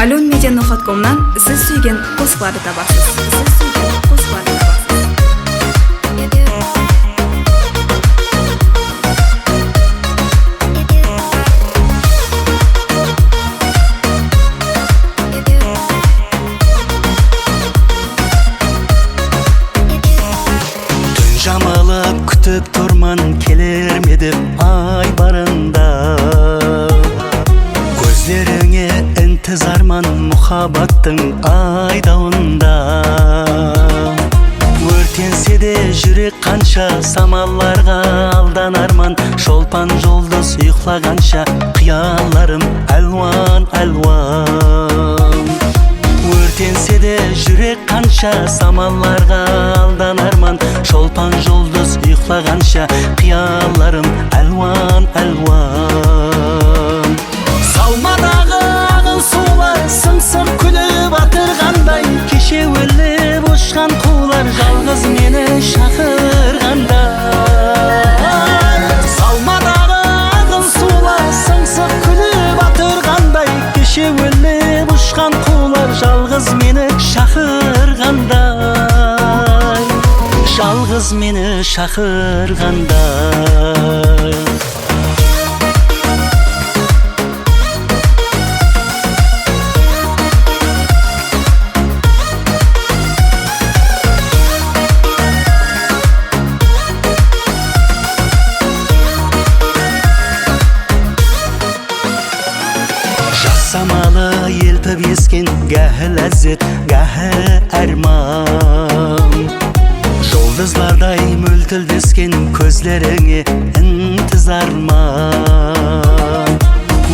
alonmedia.com'dan siz suygan qo'shiqlarni topasiz. Jamalab kütüp turman kelermedip ay barında Gözlerine intizarman muhabbattın aydağında Örtense de jürek kança samallarga aldanarman Şolpan jolduz uyuklagança kıyallarım alvan alvan Örtense de jürek kança samallarga aldanarman Şolpan jolduz uyuklagança kıyallarım alvan alvan Salmaдағы ағын сулар сыңсық күліп атырғандай Кеше өліп ұшқан қулар жалғыз мені шақырғандай Салмадағы ағын сулар сыңсық күліп атырғандай Кеше өліп ұшқан қулар жалғыз мені шақырғандай Жалғыз мені шақырғандай Жасамалы елпіп ескен гәһі ләззет, гәһі әрман Жұлдызлардай мөлтілдескен көзлеріңе інтізарман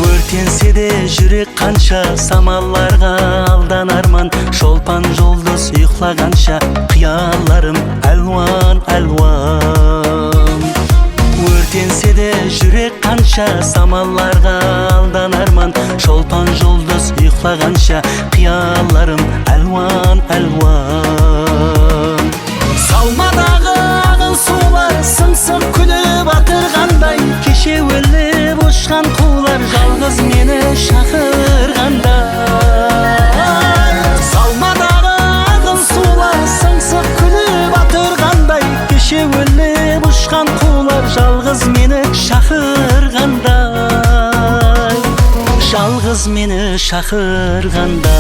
Өртенсе де жүрек қанша самалларға алданарман Шолпан жұлдыз ұйықлағанша қиялларым әлуан әлуан Өртенсе де жүрек қанша самалларға алданарман Шолпан жұлдыз ұйықлағанша қиялларым әлуан әлуан Салмадағы ағын сулар сыңсық күліп атырғандай Кеше өліп ұшқан қулар жалғыз мені шақырғандай Салмадағы ағын сулар сыңсық күліп атырғандай Кеше өліп ұшқан қулар жалғыз мені шақырғандай Жалғыз мені шақырғандай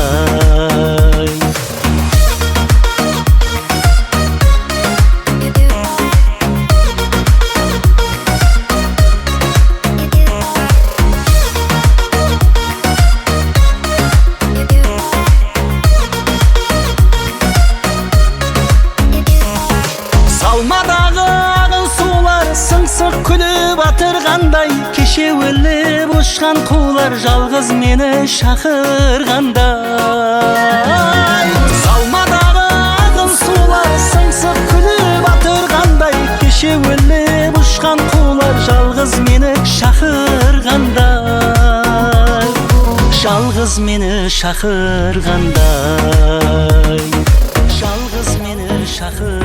Салмадағы ағын сулар сыңсық күліп атырғандай Кеше өліп ұшқан қулар жалғыз мені шақырғандай Салмадағы ағын сулар сыңсық күліп атырғандай Кеше өліп ұшқан қулар жалғыз мені шақырғандай Жалғыз мені шақырғандай Жалғыз мені шақырғандай